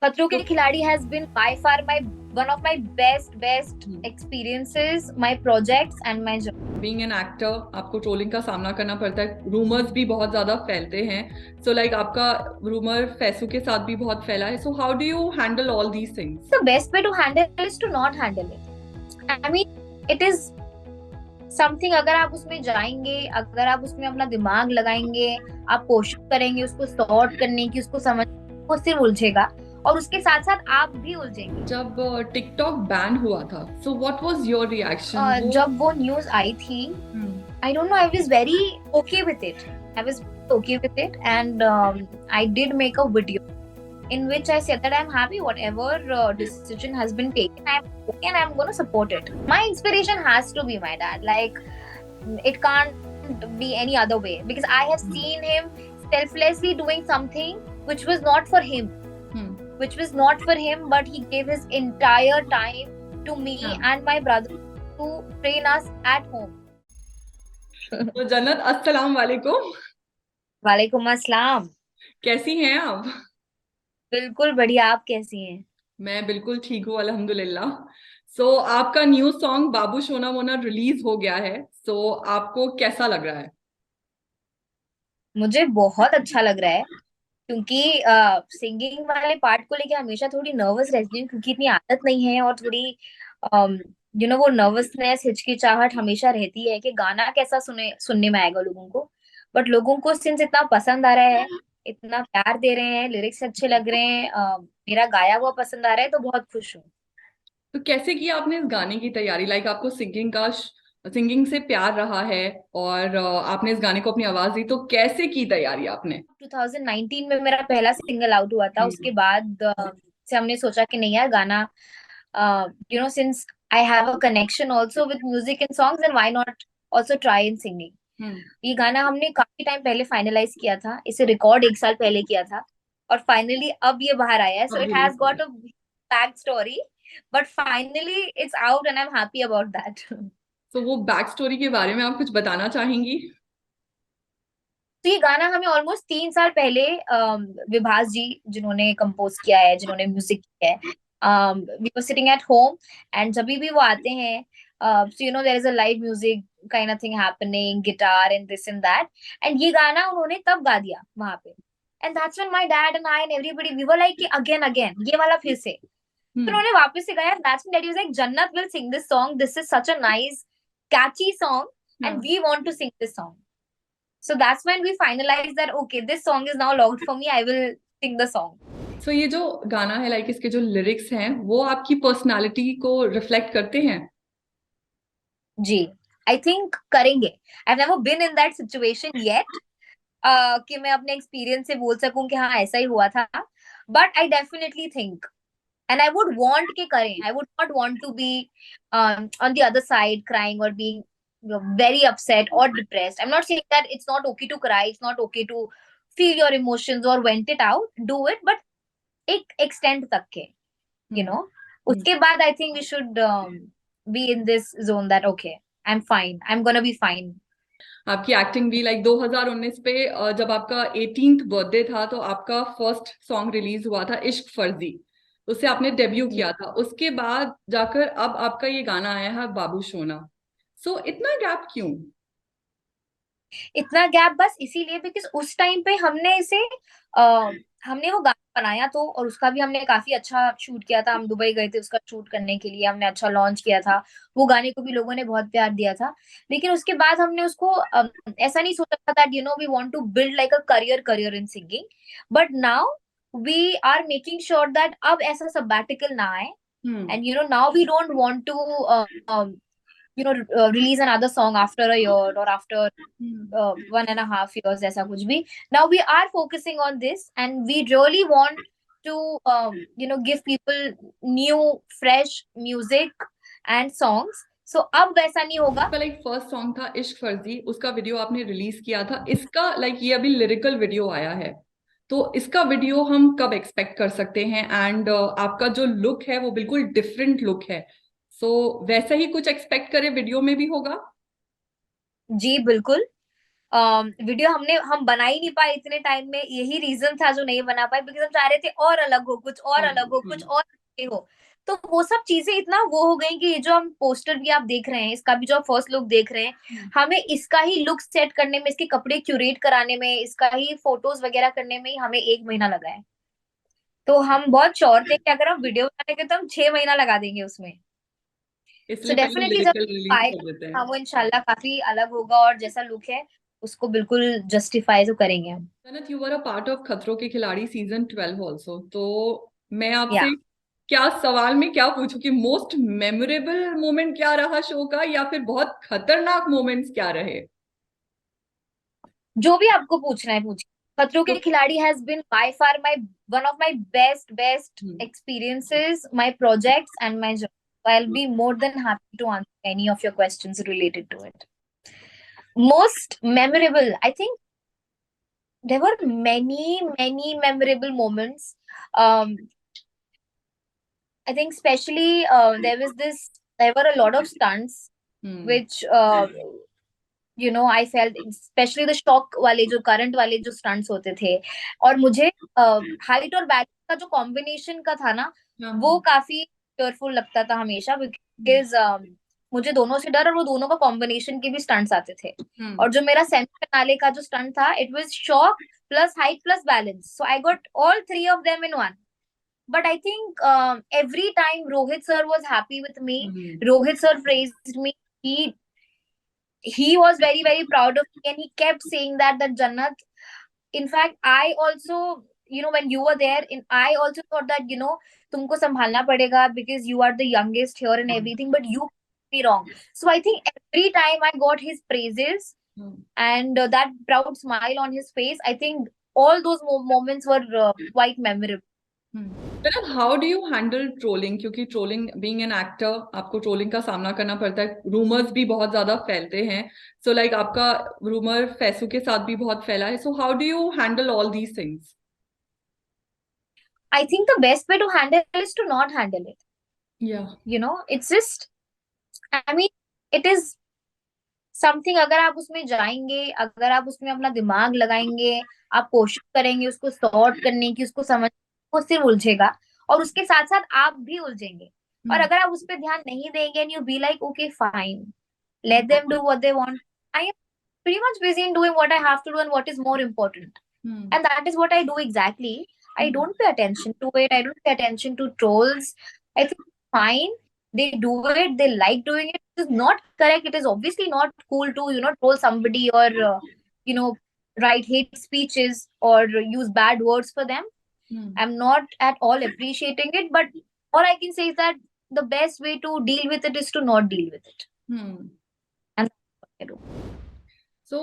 खतरों के तो खिलाड़ी has been by far my one of my best experiences, my projects and my job. Being an actor आपको trolling का सामना करना पड़ता है, रूमर्स भी बहुत ज्यादा फैलते हैं। सो लाइक आपका रूमर फैसू के साथ भी बहुत फैला है। So how do you handle all these things? The best way to handle is to not handle it. I mean, it is something, अगर आप उसमें जाएंगे, अगर आप उसमें अपना दिमाग लगाएंगे, आप कोशिश करेंगे उसको सॉर्ट करने की, उसको समझ, वो सिर्फ उलझेगा और उसके साथ साथ आप भी उलझेंगे। जब टिकटॉक बैन हुआ था, so what was your reaction? वो जब वो न्यूज आई थी, I don't know, I was very okay with it. I was okay with it, and I did make a video in which I said that I'm happy whatever decision has been taken. I'm okay and I'm going to support it. My inspiration has to be my dad. Like, it can't be any other way, because I have seen him selflessly doing something which was not for him, which was not for him, but he gave his entire time to me and my brother to train us at home. तो जन्नत, अस्सलाम वालेकुम। वालेकुम अस्सलाम। कैसी हैं आप? बिल्कुल बढ़िया, आप कैसी हैं? मैं बिल्कुल ठीक हूँ, अल्हम्दुलिल्लाह। सो आपका न्यू सॉन्ग बाबू सोना मोना रिलीज हो गया है। सो आपको कैसा लग रहा है? मुझे बहुत अच्छा लग रहा है, क्योंकि सिंगिंग वाले पार्ट को लेके हमेशा थोड़ी नर्वस रहती हूँ, क्योंकि इतनी आदत नहीं है, और थोड़ी वो नर्वसनेस, हिचकिचाहट हमेशा रहती है कि गाना कैसा सुनने में आएगा लोगों को। बट लोगों को सिंस इतना पसंद आ रहा है, इतना प्यार दे रहे हैं, लिरिक्स अच्छे लग रहे हैं, मेरा गाया हुआ पसंद आ रहा है, तो बहुत खुश हूँ। तो कैसे किया आपने इस गाने की तैयारी? लाइक आपको सिंगिंग से प्यार रहा है और आपने इस गाने को अपनी आवाज दी, तो कैसे की तैयारी आपने? 2019 में मेरा पहला सिंगल आउट हुआ था। उसके बाद से हमने सोचा कि नहीं यार, गाना, since I have a connection also with music and songs, then why not also try in singing. ये गाना हमने काफी टाइम पहले फाइनलाइज किया था, इसे रिकॉर्ड 1 साल पहले किया था, और फाइनली अब ये बाहर आया है। सो अब इट रिलीज हैज हुआ है। Got a back story, but finally it's out and I am happy about that. तो वो बैक स्टोरी के बारे में आप कुछ बताना चाहेंगी? तो ये गाना हमें ऑलमोस्ट 3 साल पहले विभास जी, जिन्होंने कंपोज किया है, जिन्होंने म्यूजिक किया है, we were sitting at home, and जब भी वो आते हैं, so there is a live music kind of thing happening, guitar and this and that, and ये गाना उन्होंने तब गा दिया वहां पे, and that's when my dad and I and everybody we were like again again ये वाला फिर से। फिर हम्म। उन्होंने वापस से गाया, that's when daddy was like, Jannat will sing this song, this is such a nice catchy song and हाँ। We want to sing this song. So that's when we finalized that, okay, this song is now logged for me. I will sing the song. सो ये जो गाना है, like इसके जो lyrics हैं, वो आपकी पर्सनालिटी को रिफ्लेक्ट करते हैं? जी, I think करेंगे. I've never been in that situation yet. कि मैं अपने एक्सपीरियंस से बोल सकूं कि हाँ ऐसा ही हुआ था. But I definitely think, and I would want के करें. I would not want to be on the other side crying or being very upset or depressed. I'm not saying that it's not okay to cry. It's not okay to feel your emotions or vent it out. Do it, but एक extend तक के, you hmm. No उसके बाद I think we should be in this zone that okay, I am fine, I am gonna be fine. आपकी acting भी, like 2019 पे जब आपका 18th बर्थडे था, तो आपका फर्स्ट सॉन्ग रिलीज हुआ था इश्क फर्जी। उससे आपने डेब्यू किया था। उसके बाद जाकर अब आपका ये गाना आया है बाबू सोना। सो इतना गैप क्यों? इतना गैप बस इसीलिए बिकॉज उस टाइम पे हमने इसे uh, हमने वो गाना बनाया तो, और उसका भी हमने काफी अच्छा शूट किया था. हम दुबई गए थे उसका शूट करने के लिए, हमने अच्छा लॉन्च किया था. वो गाने को भी लोगों ने बहुत प्यार दिया था. लेकिन उसके बाद हमने उसको ऐसा नहीं सोचा था that we want to build like a career in singing. But now we are making sure that अब ऐसा सबैटिकल ना आए. हम्म। And now we don't want to release another song after a year or after 1.5 years, ऐसा कुछ भी. Now we are focusing on this and we really want to give people new fresh music and songs. So अब वैसा नहीं होगा. आपका like first song था इश्क फर्जी, उसका वीडियो आपने रिलीज किया था। इसका लाइक ये अभी लिरिकल वीडियो आया है, तो इसका वीडियो हम कब एक्सपेक्ट कर सकते हैं? एंड आपका जो लुक है वो बिल्कुल डिफरेंट लुक है। सो वैसा ही कुछ एक्सपेक्ट करें वीडियो में भी होगा? जी बिल्कुल. वीडियो हम बना ही नहीं पाए इतने टाइम में, यही रीजन था जो नहीं बना पाए, बिकॉज हम चाह रहे थे और अलग हो, कुछ और अलग हो, कुछ और हो। तो वो सब चीजें इतना वो हो गई कि ये जो हम पोस्टर भी आप देख रहे हैं, इसका भी जो आप फर्स्ट लुक देख रहे हैं, हमें इसका ही लुक सेट करने में, इसके कपड़े क्यूरेट कराने में, इसका ही फोटोज वगैरह करने में ही हमें 1 महीना लगा है। तो हम बहुत श्योर थे कि अगर हम वीडियो बनाएंगे तो हम 6 महीना लगा देंगे उसमें। सो इसलिए पहले डेफिनेटली जब लिरिकल रिलीज कर आएगा, देते हाँ, हैं। वो इंशाल्लाह काफी अलग होगा, और जैसा लुक है उसको बिल्कुल जस्टिफाई तो करेंगे हम। Jannat, you are a part of Khatron Ke खिलाड़ी सीजन 12 ऑल्सो, तो मैं या आपसे क्या सवाल में क्या पूछूं कि मोस्ट मेमोरेबल मोमेंट क्या रहा शो का, या फिर बहुत खतरनाक मोमेंट्स क्या रहे? जो भी आपको पूछना है पूछिए। खतरों के तो Khiladi has been by far my one of my best best experiences, my projects and my job. So I'll be more than happy to answer any of your questions related to it. Most memorable, I think there were many memorable moments. Um, I think especially there were a lot of stunts hmm. which I felt, especially the shock वाले जो current वाले जो stunts होते थे, और मुझे height और balance का जो कॉम्बिनेशन का था ना, हाँ वो हाँ। काफी केयरफुल लगता था हमेशा, बिकॉज मुझे दोनों से डर, और वो दोनों का कॉम्बिनेशन के भी स्टंट्स आते थे। हम्म। और जो मेरा सेमी फिनाले का जो स्टंट था, it was shock plus height plus balance, so I got all three of them in one. But I think every time Rohit sir was happy with me, hmm. Rohit sir praised me. He was very proud of me, and he kept saying that Jannat. In fact, I also, when you were there, I also thought that तुमको संभालना पड़ेगा because you are the youngest here and everything, but you be wrong. So I think every time I got his praises hmm. and that proud smile on his face, I think all those moments were quite memorable. मतलब how do you handle trolling, क्योंकि trolling, being an actor, आपको trolling का सामना करना पड़ता है, rumours भी बहुत ज्यादा फैलते हैं। सो लाइक आपका रूमर फैसू के साथ भी बहुत फैला है, so how do you handle all these things? I think the best way to handle is to not handle it. या। It's just, I mean, it is something, अगर आप उसमें जाएंगे, अगर आप उसमें अपना दिमाग लगाएंगे, आप कोशिश करेंगे उसको सॉर्ट करने की, उसको समझ, वो सिर्फ उलझेगा, और उसके साथ साथ आप भी उलझेंगे। और अगर आप उस पर ध्यान नहीं देंगे and you be like okay fine, let them do what they want, I am pretty much busy in doing what I have to do and what is more important. And that is what I do exactly. I don't pay attention to it. I don't pay attention to trolls. I think fine. They do it. They like doing it. It is not correct. It is obviously not cool to, troll somebody, or, you know, write hate speeches or use bad words for them. I'm not at all appreciating it. But all I can say is that the best way to deal with it is to not deal with it. And that's what I do. सो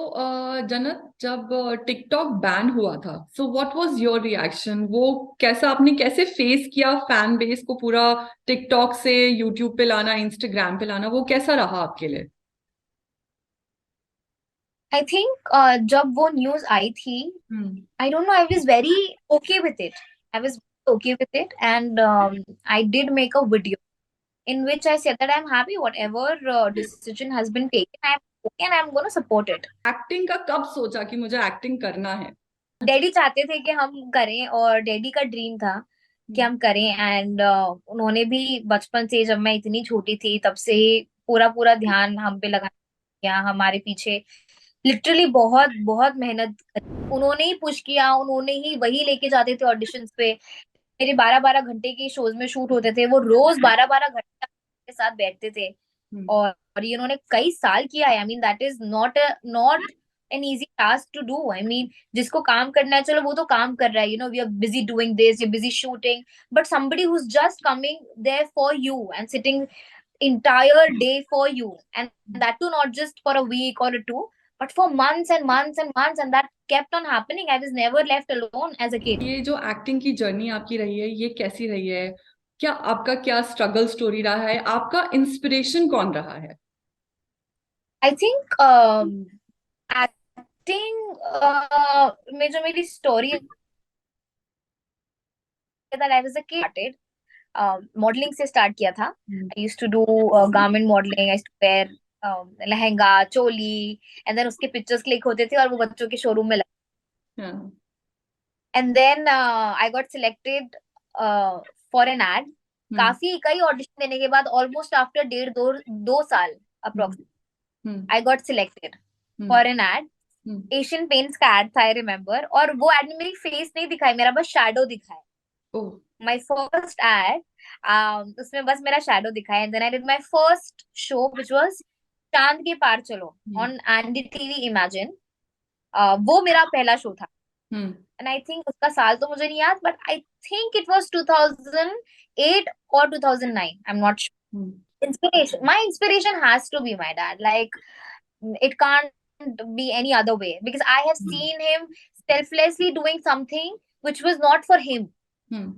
जन्नत, जब TikTok ban हुआ था, so what was your reaction? वो कैसा, आपने कैसे face किया fan base को पूरा टिकटॉक से यूट्यूब पे लाना, इंस्टाग्राम पे लाना, वो कैसा रहा आपके लिए? I think जब वो न्यूज आई थी, I don't know, I was very okay with it. I was okay with it, and I did make a video in which I said that I'm happy whatever decision has been taken. I'm okay and I'm going to support it. Acting का कब सोचा कि मुझे acting करना है? Daddy चाहते थे कि हम करें, और डैडी का ड्रीम था कि हम करें, एंड उन्होंने भी बचपन से, जब मैं इतनी छोटी थी तब से ही पूरा पूरा ध्यान हम पे लगा दिया, हमारे पीछे लिटरली बहुत बहुत मेहनत करी। उन्होंने ही पुश किया, उन्होंने ही वही लेके जाते थे ऑडिशंस पे। मेरे 12-12 घंटे के शोज में शूट होते थे, वो रोज 12-12 घंटे के साथ बैठते थे। और ये उन्होंने कई साल किया है। I mean that is not an easy task to do. I mean जिसको काम करना है, चलो वो तो काम कर रहा है, we are busy doing this, you busy shooting, but somebody who's just coming there for you and sitting entire day for you, and that too not just for a week or two, but for months and months and months, and that kept on happening. I was never left alone as a kid. ये जो acting की journey आपकी रही है, ये कैसी रही है? क्या आपका क्या स्ट्रगल स्टोरी रहा है? आपका इंस्पिरेशन कौन रहा है? I think acting में जो मेरी story है, that I was a kid started modeling से start किया था. I used to do garment modeling. I used to wear lehenga choli, and then उसके पिक्चर्स क्लिक होते थे और वो बच्चों के शोरूम में हाँ. And then I got selected for an ad. Hmm. काफी कई ऑडिशन देने के बाद ऑलमोस्ट आफ्टर 1.5 2 साल hmm. Approx hmm. I got selected hmm. For an ad. Hmm. Asian Paints का एड था आई रिमेम्बर, और वो एड में मेरी फेस नहीं दिखाई, मेरा बस शैडो दिखाया. ओ. माय फर्स्ट एड, उसमें बस मेरा शैडो दिखाया. And then I did my first show which was Chand Ke पार चलो हम्म. On NDTV imagine. वो मेरा पहला शो था. हम्म. एंड आई थिंक उसका साल तो मुझे नहीं याद, but I think it was 2008 or 2009. I'm not sure. Hmm. Inspiration. My inspiration has to be my dad. Like, it can't be any other way because I have hmm. seen him selflessly doing something which was not for him, hmm.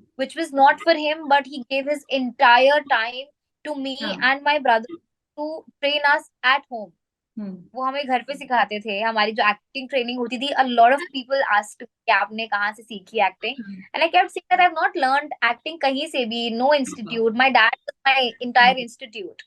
but he gave his entire time to me हाँ. and my brother to train us at home. हम्म. वो हमें घर पे सिखाते थे. हमारी जो acting training होती थी, a lot of people asked कि आपने कहाँ से सीखी acting. And I kept saying that I have not learned acting कहीं से भी, no institute. My dad was my entire institute.